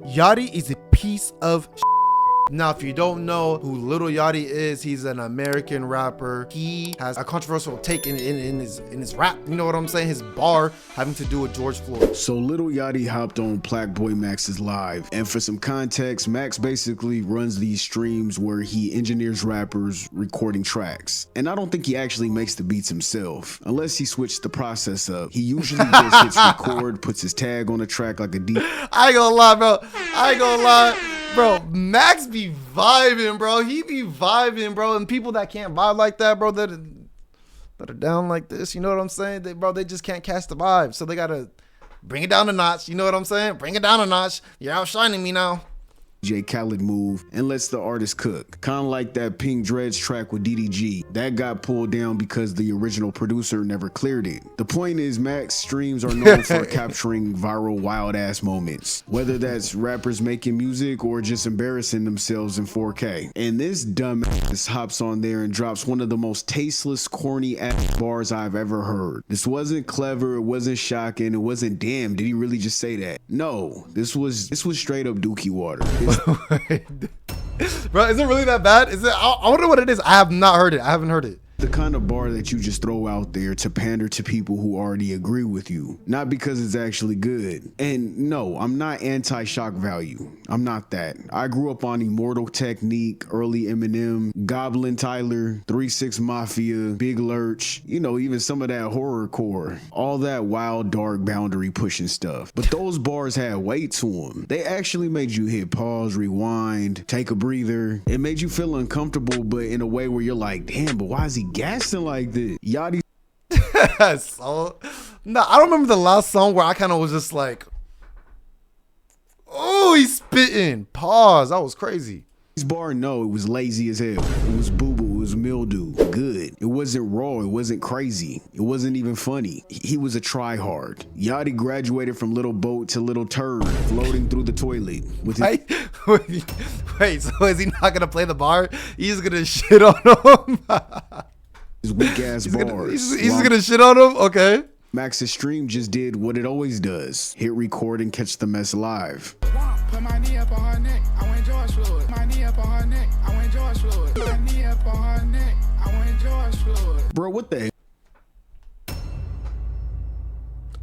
Yachty is a piece of shit. Now, if you don't know who Lil Yachty is, he's an American rapper. He has a controversial take in his rap. You know what I'm saying? His bar having to do with George Floyd. So Lil Yachty hopped on Plaque Boy Max's live, and for some context, Max basically runs these streams where he engineers rappers recording tracks. And I don't think he actually makes the beats himself, unless he switched the process up. He usually just hits record, puts his tag on the track like a D. I ain't gonna lie, bro. I ain't gonna lie. Bro, Max be vibing, bro. He be vibing, bro. And people that can't vibe like that, bro, that are down like this, you know what I'm saying? They just can't catch the vibe. So they gotta bring it down a notch. You know what I'm saying? Bring it down a notch. You're outshining me now. Khaled move and lets the artist cook. Kind of like that Pink Dreads track with DDG. That got pulled down because the original producer never cleared it. The point is, Max streams are known for capturing viral wild ass moments, whether that's rappers making music or just embarrassing themselves in 4K. And this dumbass hops on there and drops one of the most tasteless, corny ass bars I've ever heard. This wasn't clever, it wasn't shocking, it wasn't damn, did he really just say that? No, this was straight up dookie water. Bro, is it really that bad? Is it? I wonder what it is. I have not heard it. I haven't heard it. The kind of bar that you just throw out there to pander to people who already agree with you, not because it's actually good. And no, I'm not anti-shock value. I'm not that. I grew up on Immortal Technique, early Eminem, Goblin Tyler, 3-6 Mafia, Big Lurch, you know, even some of that horrorcore, all that wild, dark, boundary pushing stuff. But those bars had weight to them. They actually made you hit pause, rewind, take a breather. It made you feel uncomfortable, but in a way where you're like, damn, but why is he gassing like this? Yachty. So, no, I don't remember the last song where I kind of was just like, oh, he's spitting. Pause. That was crazy. This bar, no, it was lazy as hell. It was boo-boo, it was mildew. Good. It wasn't raw, it wasn't crazy. It wasn't even funny. He was a try-hard. Yachty graduated from little boat to little turd, floating through the toilet. With his wait, so is he not gonna play the bar? He's gonna shit on him? His weak-ass bars. He's gonna shit on him? Okay. Max's stream just did what it always does. Hit record and catch the mess live. Put my knee up on her neck, I went George Floyd. My knee up on her neck, I went George Floyd. My knee up on her neck, I went George Floyd. Bro, what the hell?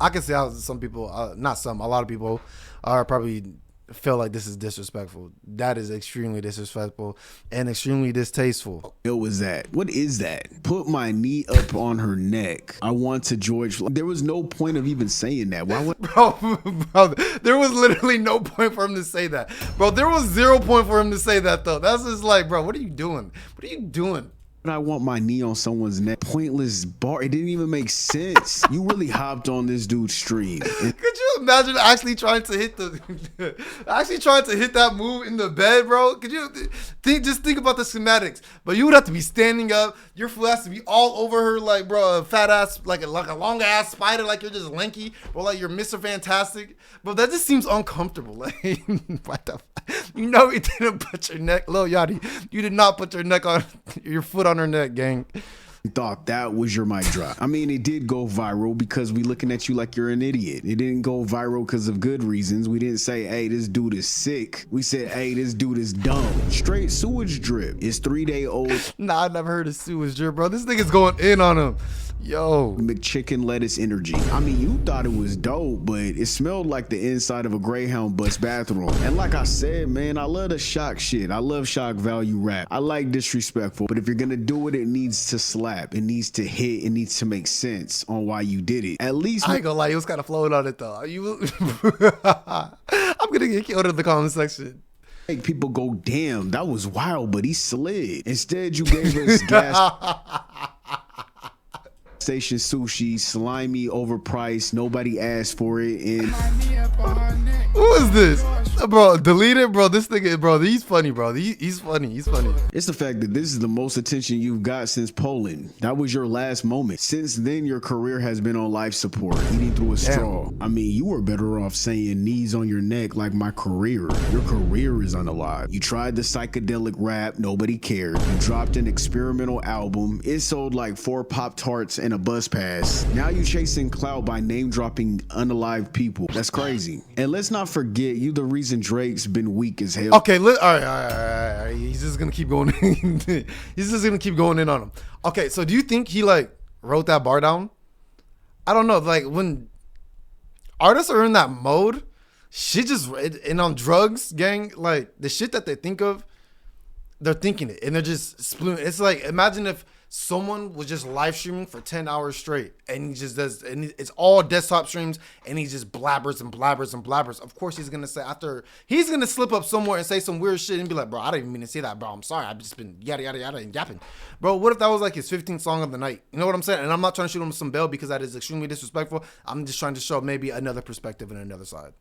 I can see how some people, a lot of people are probably feel like this is disrespectful. That is extremely disrespectful and extremely distasteful. What was that? What is that? Put my knee up on her neck. I want to George. There was no point of even saying that. Why would bro, there was literally no point for him to say that. Bro, there was 0 point for him to say that though. That's just like, bro, what are you doing? What are you doing? I want my knee on someone's neck? Pointless bar. It didn't even make sense. You really hopped on this dude's stream. Could you imagine actually trying to hit that move in the bed, bro? Could you just think about the schematics? But you would have to be standing up. Your foot has to be all over her, like, bro, a fat ass, like a long ass spider, like you're just lanky, or like you're Mr. Fantastic. Bro, that just seems uncomfortable. Like, what the? You know, you didn't put your neck, Lil Yachty. You did not put your foot on her neck, gang. Thought that was your mic drop. I mean, it did go viral because we looking at you like you're an idiot. It didn't go viral because of good reasons. We didn't say, hey, this dude is sick. We said, hey, this dude is dumb. Straight sewage drip. It's 3-day-old. Nah, I never heard of sewage drip, bro. This nigga's going in on him. Yo, McChicken lettuce energy. I mean, you thought it was dope, but it smelled like the inside of a Greyhound bus bathroom. And like I said, man, I love the shock shit. I love shock value rap. I like disrespectful, but if you're gonna do it, it needs to slap. It needs to hit. It needs to make sense on why you did it. At least I ain't gonna lie, he was kind of flowing on it though. I'm gonna get killed in the comment section. Make people go, damn, that was wild, but he slid. Instead, you gave us gas station sushi, slimy, overpriced, nobody asked for it, and who is this? Bro, delete it, bro. This nigga, bro, he's funny, bro. He's funny. It's the fact that this is the most attention you've got since Poland. That was your last moment. Since then, your career has been on life support, eating through a straw. I mean, you were better off saying knees on your neck like my career. Your career is unalive. You tried the psychedelic rap, nobody cared. You dropped an experimental album. It sold like 4 Pop-Tarts and a bus pass. Now you chasing clout by name dropping unalive people. That's crazy. And let's not forget, you the reason Waves and Drake's been weak as hell. Okay, all right. He's just gonna keep going. He's just gonna keep going in on him. Okay, so do you think he like wrote that bar down? I don't know. Like when artists are in that mode, shit just and on drugs, gang. Like the shit that they think of, they're thinking it and they're just splitting. It's like imagine if someone was just live streaming for 10 hours straight and he just does, and it's all desktop streams and he just blabbers and blabbers and blabbers. Of course he's gonna say after he's gonna slip up somewhere and say some weird shit and be like, bro, I didn't even mean to say that, bro. I'm sorry. I've just been yada yada yada and yapping. Bro, what if that was like his 15th song of the night? You know what I'm saying? And I'm not trying to shoot him some bail because that is extremely disrespectful. I'm just trying to show maybe another perspective and another side.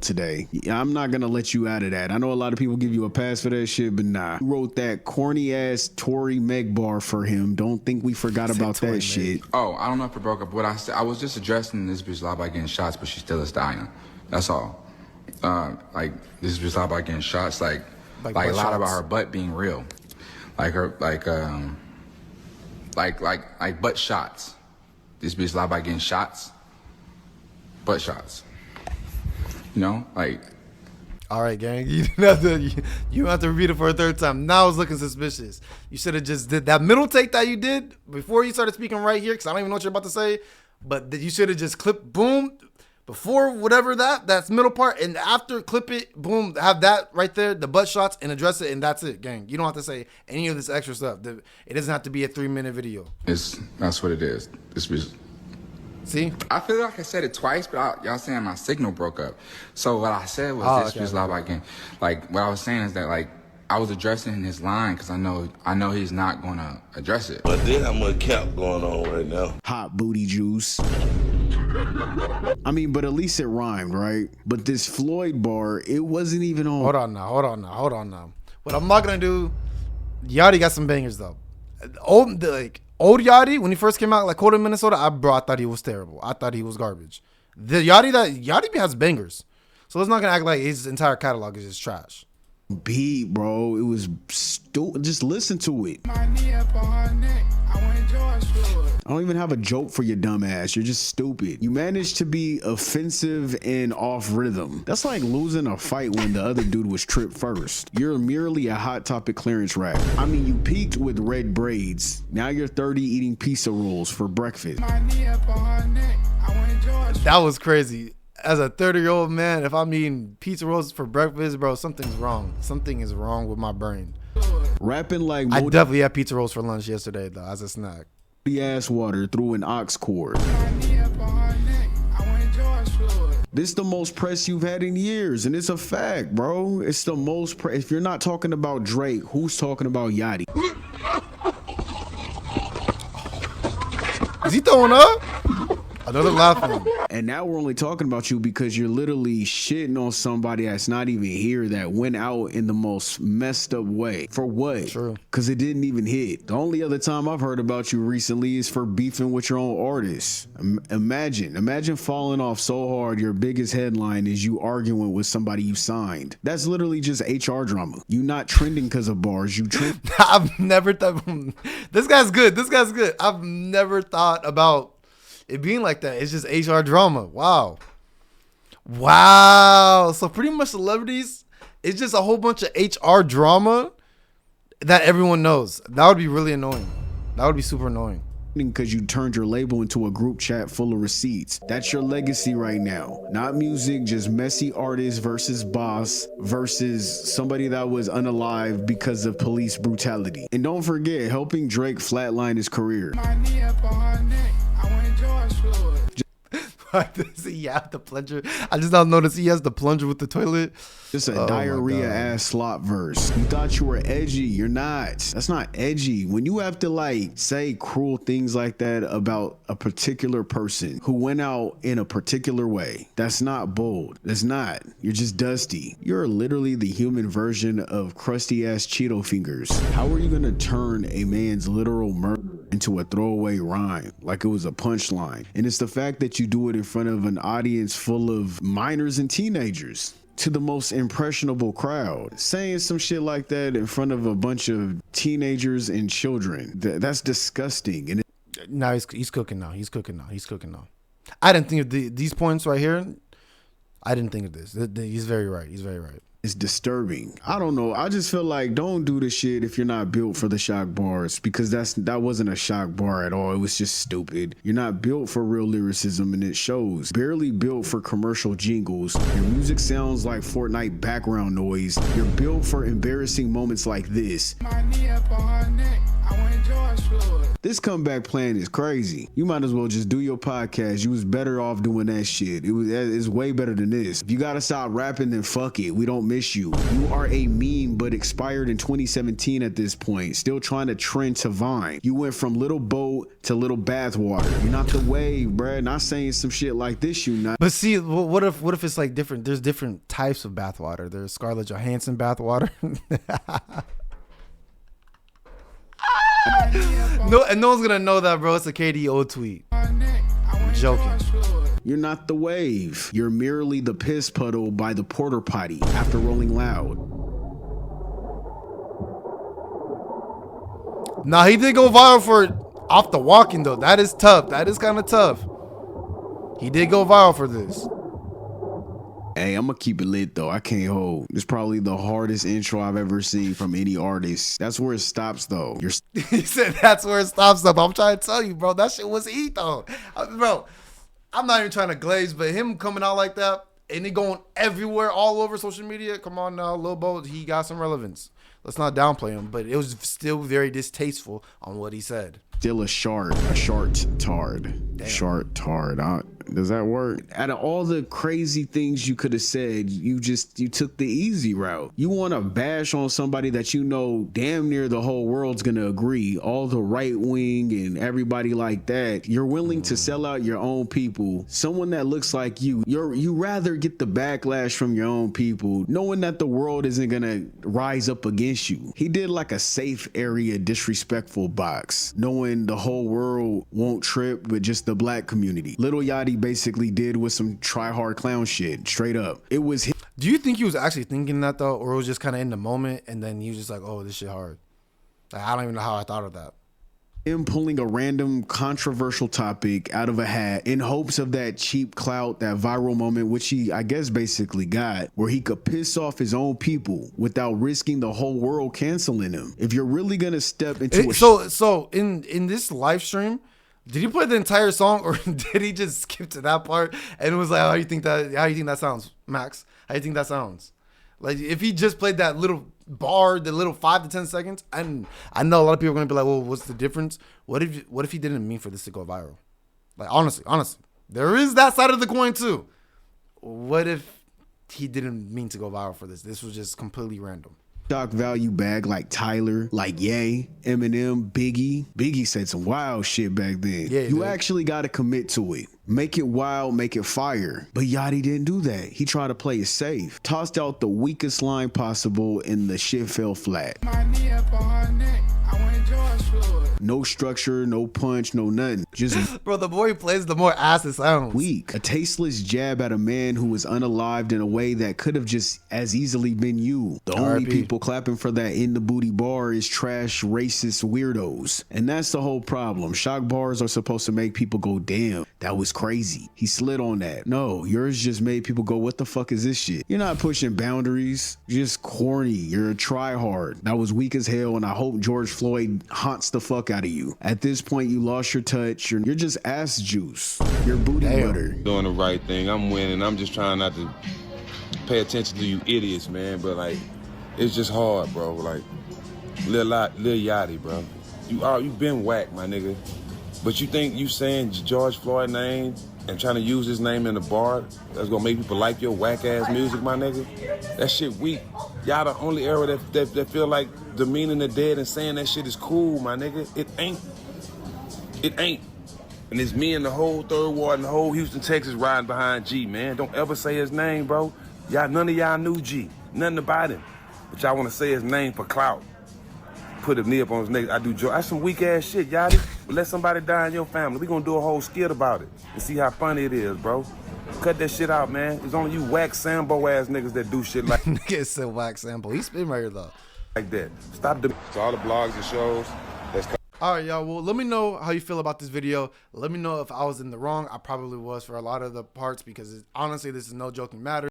Today, I'm not gonna let you out of that. I know a lot of people give you a pass for that shit, but nah. You wrote that corny ass Tory Meg bar for him. Don't think we forgot about that shit. Oh, I don't know if it broke up. What I said, I was just addressing this bitch lie by getting shots, but she's still a stallion. That's all. Like this bitch lie by getting shots, like a lot about her butt being real, like her, like butt shots. This bitch lie by getting shots, butt shots. You know, like. All right, gang. You don't have to repeat it for a third time. Now it's looking suspicious. You should have just did that middle take that you did before you started speaking right here, because I don't even know what you're about to say. But you should have just clipped boom before whatever that's middle part, and after clip it boom, have that right there, the butt shots, and address it, and that's it, gang. You don't have to say any of this extra stuff. It doesn't have to be a 3-minute video. That's what it is. This bitch. See? I feel like I said it twice, but y'all saying my signal broke up. So what I said was this bitch lie by getting, like what I was saying is that like I was addressing his line because I know he's not gonna address it. But then how much cap going on right now? Hot booty juice. I mean, but at least it rhymed, right? But this Floyd bar, it wasn't even on. Hold on now. What I'm not gonna do, Yachty got some bangers though. Old Yachty, when he first came out, like Cold in Minnesota, I thought he was terrible. I thought he was garbage. The Yachty has bangers. So let's not gonna act like his entire catalog is just trash. Beat, bro. It was stupid. Just listen to it. My knee up on her neck. I went George Floyd. I don't even have a joke for your dumb ass. You're just stupid. You managed to be offensive and off rhythm. That's like losing a fight when the other dude was tripped first. You're merely a Hot Topic clearance rack. I mean, you peaked with red braids. Now you're 30 eating pizza rolls for breakfast. My knee up on her neck. I went George. That was crazy. As a 30-year-old man, if I'm eating pizza rolls for breakfast, bro, something's wrong. Something is wrong with my brain. Rapping like I definitely had pizza rolls for lunch yesterday, though, as a snack. ass water through an ox cord. My knee up on her neck. I went George Floyd. This the most press you've had in years, and it's a fact, bro. It's the most press. If you're not talking about Drake, who's talking about Yachty? Is he throwing up? Another laugh one. And now we're only talking about you because you're literally shitting on somebody that's not even here that went out in the most messed up way. For what? True. Because it didn't even hit. The only other time I've heard about you recently is for beefing with your own artists. Imagine falling off so hard your biggest headline is you arguing with somebody you signed. That's literally just HR drama. You not trending because of bars. You trend. I've never thought. This guy's good. I've never thought about it being like that. It's just HR drama. Wow. So pretty much celebrities, it's just a whole bunch of HR drama that everyone knows. That would be really annoying. That would be super annoying. Because you turned your label into a group chat full of receipts. That's your legacy right now. Not music, just messy artist versus boss versus somebody that was unalive because of police brutality. And don't forget, helping Drake flatline his career. My knee up on her neck. I went George Floyd. Does he have the plunger? I just now noticed he has the plunger with the toilet. Just a diarrhea ass slop verse. You thought you were edgy. You're not. That's not edgy. When you have to like say cruel things like that about a particular person who went out in a particular way, that's not bold. That's not. You're just dusty. You're literally the human version of crusty ass Cheeto fingers. How are you gonna turn a man's literal murder into a throwaway rhyme like it was a punchline? And it's the fact that you do it in front of an audience full of minors and teenagers. To the most impressionable crowd, saying some shit like that in front of a bunch of teenagers and children, that's disgusting. And now he's cooking now. I didn't think of these points right here. I didn't think of this. He's very right. He's very right. It's disturbing. I don't know. I just feel like don't do the shit if you're not built for the shock bars, because that wasn't a shock bar at all. It was just stupid. You're not built for real lyricism, and it shows. Barely built for commercial jingles. Your music sounds like Fortnite background noise. You're built for embarrassing moments like this. My knee up on her neck. I went George Floyd. This comeback plan is crazy. You might as well just do your podcast. You was better off doing that shit. It's way better than this. If you gotta stop rapping, then fuck it. We don't miss you. You are a meme, but expired in 2017 at this point. Still trying to trend to Vine. You went from little boat to little bathwater. You're not the wave, bruh. Not saying some shit like this, you not. But see, what if it's like different? There's different types of bathwater. There's Scarlett Johansson bathwater. No, and no one's gonna know that, bro. It's a KDO tweet. I'm joking. You're not the wave. You're merely the piss puddle by the porter potty after Rolling Loud. Nah, he did go viral for off the walking though. That is tough. That is kind of tough. He did go viral for this. Hey, I'm gonna keep it lit though. I can't hold. It's probably the hardest intro I've ever seen from any artist. That's where it stops though. He said that's where it stops up. I'm trying to tell you, bro. That shit was heat though. Bro, I'm not even trying to glaze, but him coming out like that and it going everywhere, all over social media. Come on now, Lil Bo, he got some relevance. Let's not downplay him, but it was still very distasteful on what he said. Still a shart tard. Damn. Shart tard. Does that work? Out of all the crazy things you could have said, you took the easy route. You want to bash on somebody that you know damn near the whole world's gonna agree, all the right wing and everybody like that. You're willing to sell out your own people. Someone that looks like you rather get the backlash from your own people, knowing that the world isn't gonna rise up against you. He did like a safe area disrespectful box, knowing the whole world won't trip, but just the black community. Lil Yachty basically did with some try-hard clown shit, straight up. It was him. Do you think he was actually thinking that though, or it was just kind of in the moment and then he was just like, oh, this shit hard? Like, I don't even know how I thought of that. Him pulling a random controversial topic out of a hat in hopes of that cheap clout, that viral moment, which he, I guess, basically got, where he could piss off his own people without risking the whole world canceling him. If you're really gonna step into so in this live stream, did he play the entire song or did he just skip to that part and it was like, how do you think that sounds, Max? How do you think that sounds? Like if he just played that little bar, the little 5 to 10 seconds, and I know a lot of people are gonna be like, well, what's the difference? What if he didn't mean for this to go viral? Like honestly, there is that side of the coin too. What if he didn't mean to go viral for this? This was just completely random. Shock value bag like Tyler, like Ye, Eminem, Biggie. Biggie said some wild shit back then. Yeah, you actually got to commit to it. Make it wild, make it fire. But Yachty didn't do that. He tried to play it safe. Tossed out the weakest line possible and the shit fell flat. My knee up on her neck. I went George Floyd. No structure, no punch, no nothing. Just Bro, the more he plays, the more ass it sounds. weak. A tasteless jab at a man who was unalived in a way that could have just as easily been you. The only RIP. people clapping for that in the booty bar is trash, racist weirdos. And that's the whole problem. Shock bars are supposed to make people go, damn, that was crazy. He slid on that. No, yours just made people go, what the fuck is this shit? You're not pushing boundaries. You're just corny. You're a tryhard. That was weak as hell, and I hope George Floyd haunts the fuck out of you. At this point, you lost your touch. You're just ass juice. You're booty butter. Doing the right thing. I'm winning. I'm just trying not to pay attention to you idiots, man. But like, it's just hard, bro. Like, Lil Yachty, bro. You been whacked, my nigga. But you think you saying George Floyd name and trying to use his name in the bar that's gonna make people like your whack ass music, my nigga? That shit weak. Y'all the only era that feel like demeaning the dead and saying that shit is cool, my nigga. It ain't. It ain't. And it's me and the whole Third Ward and the whole Houston, Texas riding behind G, man. Don't ever say his name, bro. None of y'all knew G. Nothing about him. But y'all want to say his name for clout. Put a knee up on his neck. I do joke. That's some weak ass shit, Yachty. But let somebody die in your family. We gonna do a whole skit about it and see how funny it is, bro. Cut that shit out, man. It's only you whack Sambo ass niggas that do shit like Nigga said wax sample. He's spin right here though. that. Stop the. To all the blogs and shows that's All right, y'all. Well, let me know how you feel about this video. Let me know if I was in the wrong. I probably was for a lot of the parts because honestly, this is no joking matter.